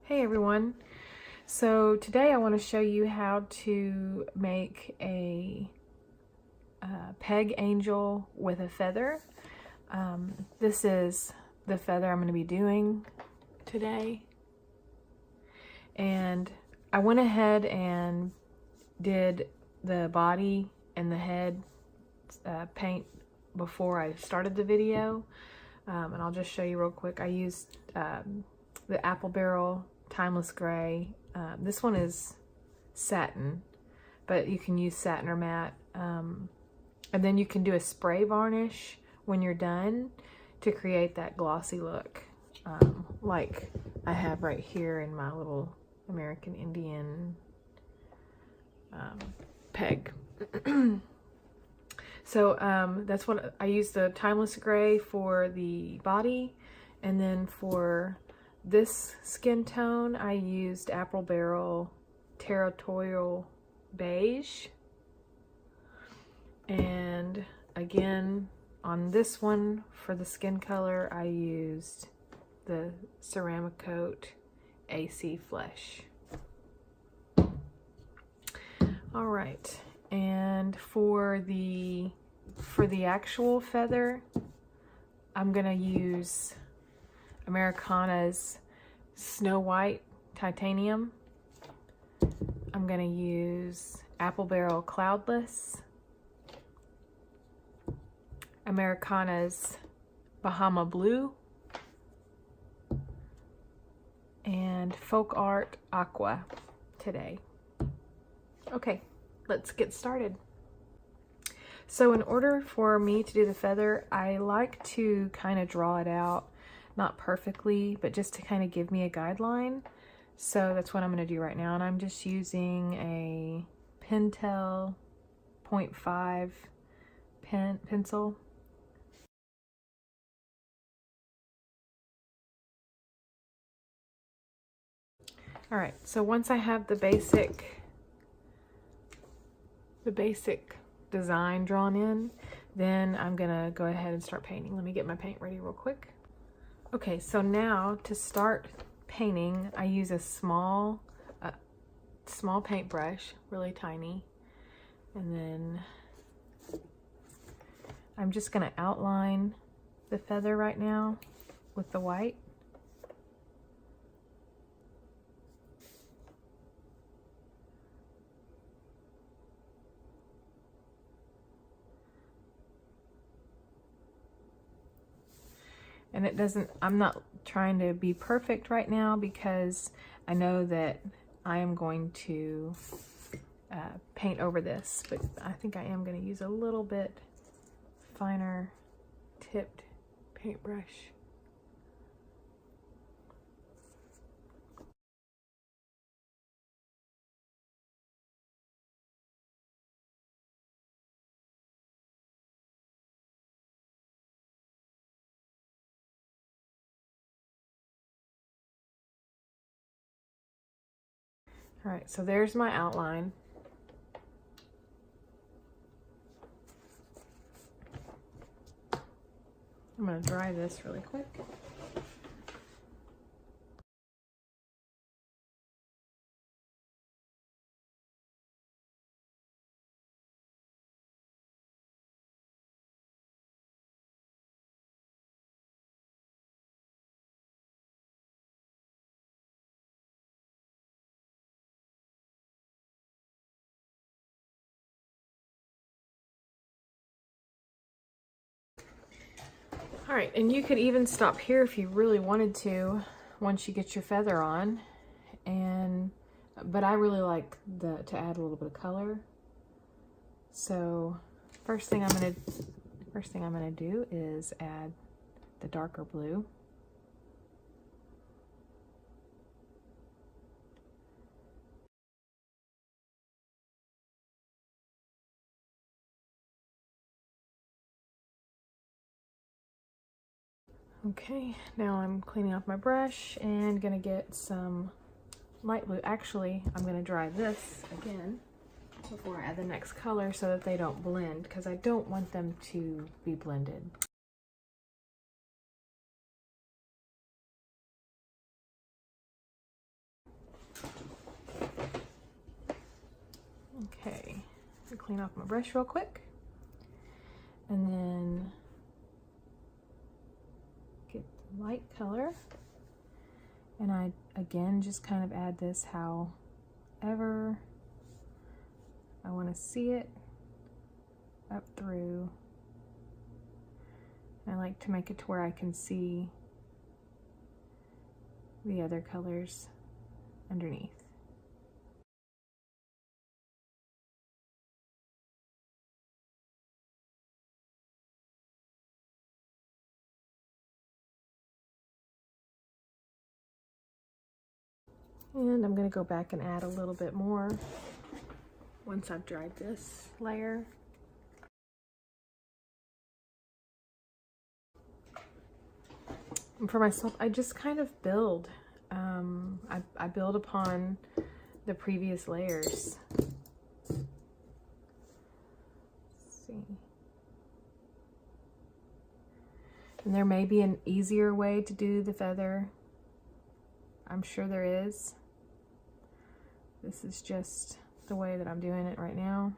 Hey everyone. So today I want to show you how to make a peg angel with a feather. This is the feather I'm going to be doing today. And I went ahead and did the body and the head paint before I started the video. And I'll just show you real quick. I used the Apple Barrel Timeless Gray. This one is satin, but you can use satin or matte. And then you can do a spray varnish when you're done to create that glossy look, like I have right here in my little American Indian peg. So that's what I used, the Timeless Gray for the body, and then for this skin tone I used Apple Barrel Territorial Beige. And again on this one for the skin color I used the Ceramic Coat AC Flesh. All right, and for the actual feather, I'm gonna use Americana's Snow White Titanium. I'm gonna use Apple Barrel Cloudless, Americana's Bahama Blue, and Folk Art Aqua today. Okay, let's get started. So in order for me to do the feather, I like to kind of draw it out, not perfectly, but just to kind of give me a guideline. So that's what I'm going to do right now. And I'm just using a Pentel 0.5 pencil. All right, so once I have the basic design drawn in, then I'm gonna go ahead and start painting. Let me get my paint ready real quick. Okay, so now to start painting, I use a small paintbrush, really tiny, and then I'm just gonna outline the feather right now with the white. And it doesn't, I'm not trying to be perfect right now because I know that I am going to paint over this, but I think I am going to use a little bit finer tipped paintbrush. All right, so there's my outline. I'm going to dry this really quick. All right, and you could even stop here if you really wanted to once you get your feather on. But I really like to add a little bit of color. So first thing I'm gonna do is add the darker blue. Okay, now I'm cleaning off my brush and gonna get some light blue. Actually, I'm gonna dry this again before I add the next color so that they don't blend, because I don't want them to be blended. clean off my brush real quick. And then get the light color. And I, again, just kind of add this however I want to see it up through. I like to make it to where I can see the other colors underneath. And I'm going to go back and add a little bit more once I've dried this layer. And for myself, I just kind of build. I build upon the previous layers. Let's see. And there may be an easier way to do the feather. I'm sure there is. This is just the way that I'm doing it right now.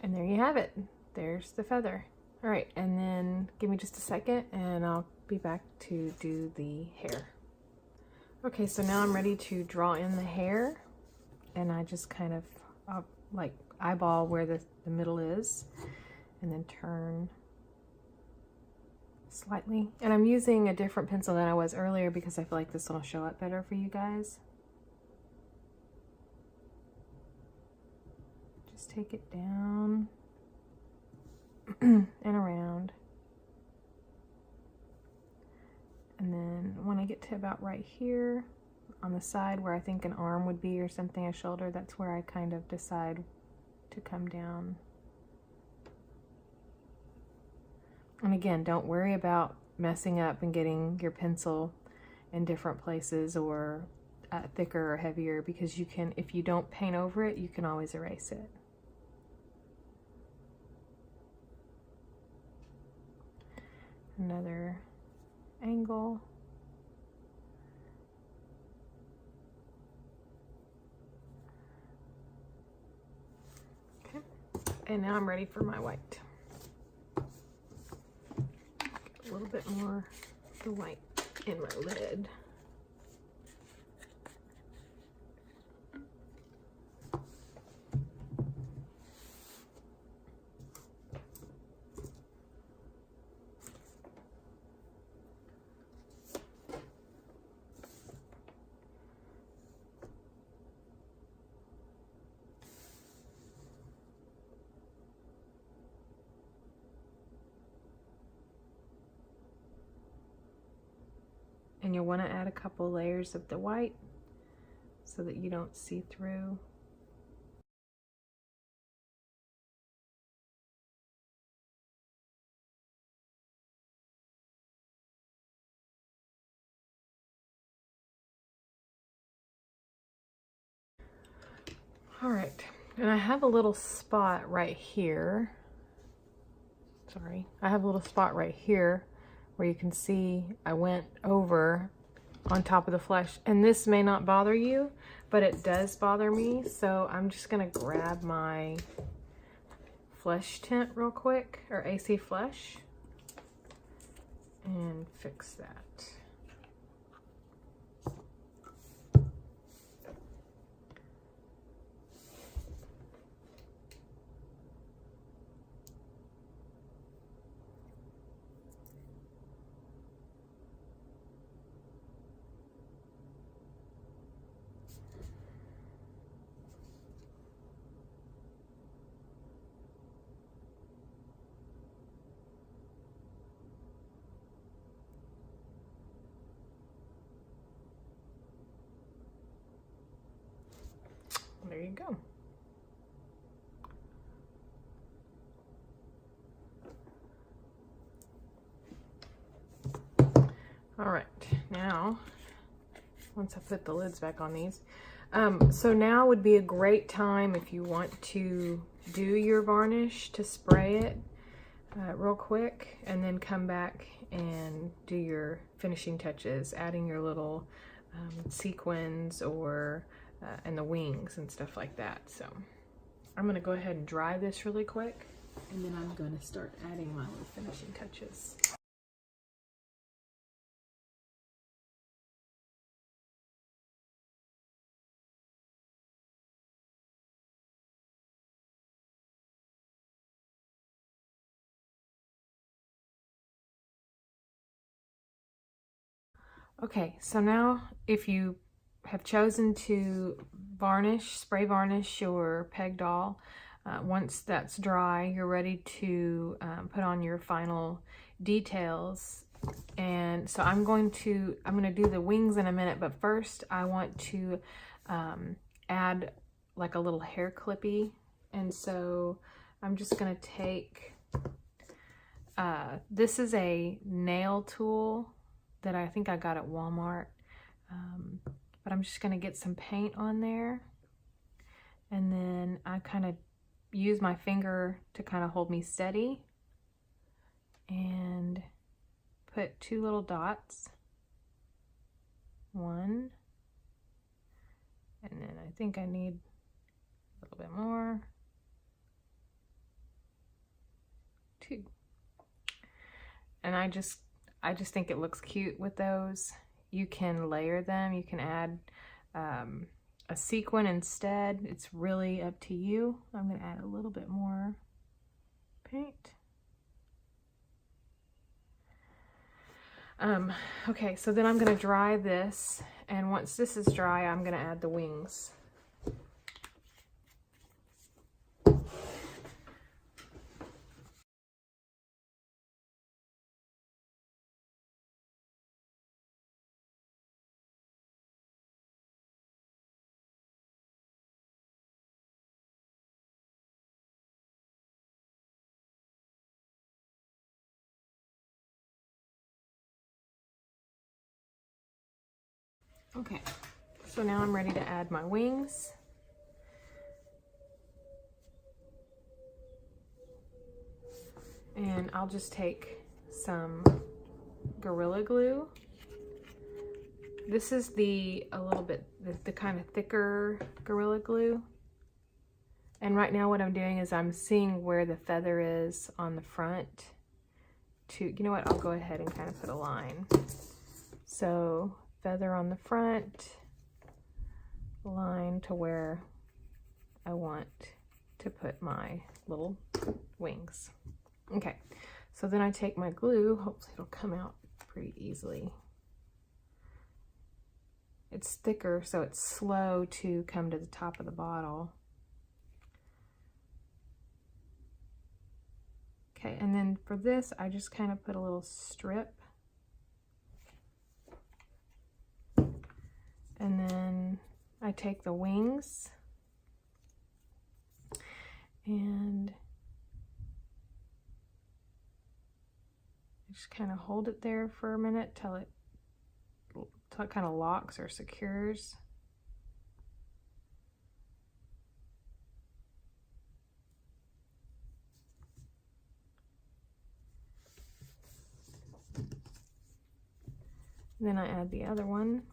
And there you have it. There's the feather. All right, and then give me just a second and I'll be back to do the hair. Okay, so now I'm ready to draw in the hair, and I just kind of like eyeball where the middle is and then turn slightly. And I'm using a different pencil than I was earlier because I feel like this will show up better for you guys. Just take it down and around. And then when I get to about right here on the side where I think an arm would be or something, a shoulder, that's where I kind of decide to come down. And again, don't worry about messing up and getting your pencil in different places or thicker or heavier, because you can, if you don't paint over it, you can always erase it. Another angle. Okay, and now I'm ready for my white. Get a little bit more of the white in my lid. And you'll want to add a couple layers of the white so that you don't see through. All right, and I have a little spot right here. Sorry, I have a little spot right here where you can see I went over on top of the flesh, and this may not bother you, but it does bother me. So I'm just gonna grab my flesh tint real quick, or AC Flesh, and fix that. there you go. All right, now, once I put the lids back on these, so now would be a great time if you want to do your varnish to spray it real quick, and then come back and do your finishing touches, adding your little sequins or and the wings and stuff like that. So I'm gonna go ahead and dry this really quick, and then I'm gonna start adding my little finishing touches. Okay, so now if you have chosen to varnish, spray varnish your peg doll, once that's dry, you're ready to put on your final details. And so I'm going to do the wings in a minute, but first I want to add like a little hair clippy. And so I'm just gonna take, this is a nail tool that I think I got at Walmart, but I'm just gonna get some paint on there, and then I kind of use my finger to kind of hold me steady and put 2 little dots, 1, and then I think I need a little bit more, 2, and I just think it looks cute with those. You can layer them, you can add a sequin instead. It's really up to you. I'm gonna add a little bit more paint. Okay, so then I'm gonna dry this, and once this is dry, I'm gonna add the wings. Okay, so now I'm ready to add my wings. And I'll just take some Gorilla Glue. This is the kind of thicker Gorilla Glue. And right now what I'm doing is I'm seeing where the feather is on the front. You know what, I'll go ahead and kind of put a line. So feather on the front, line to where I want to put my little wings. Okay, so then I take my glue, hopefully it'll come out pretty easily. It's thicker, so it's slow to come to the top of the bottle. Okay, and then for this, I just kind of put a little strip. And then I take the wings and just kind of hold it there for a minute till it kind of locks or secures. Then I add the other one.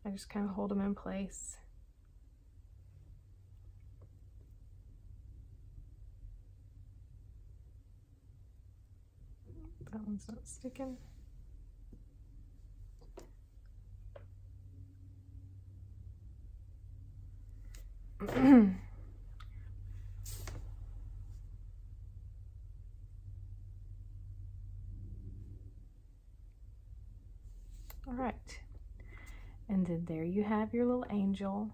I just kind of hold them in place. That one's not sticking. All right. And then there you have your little angel.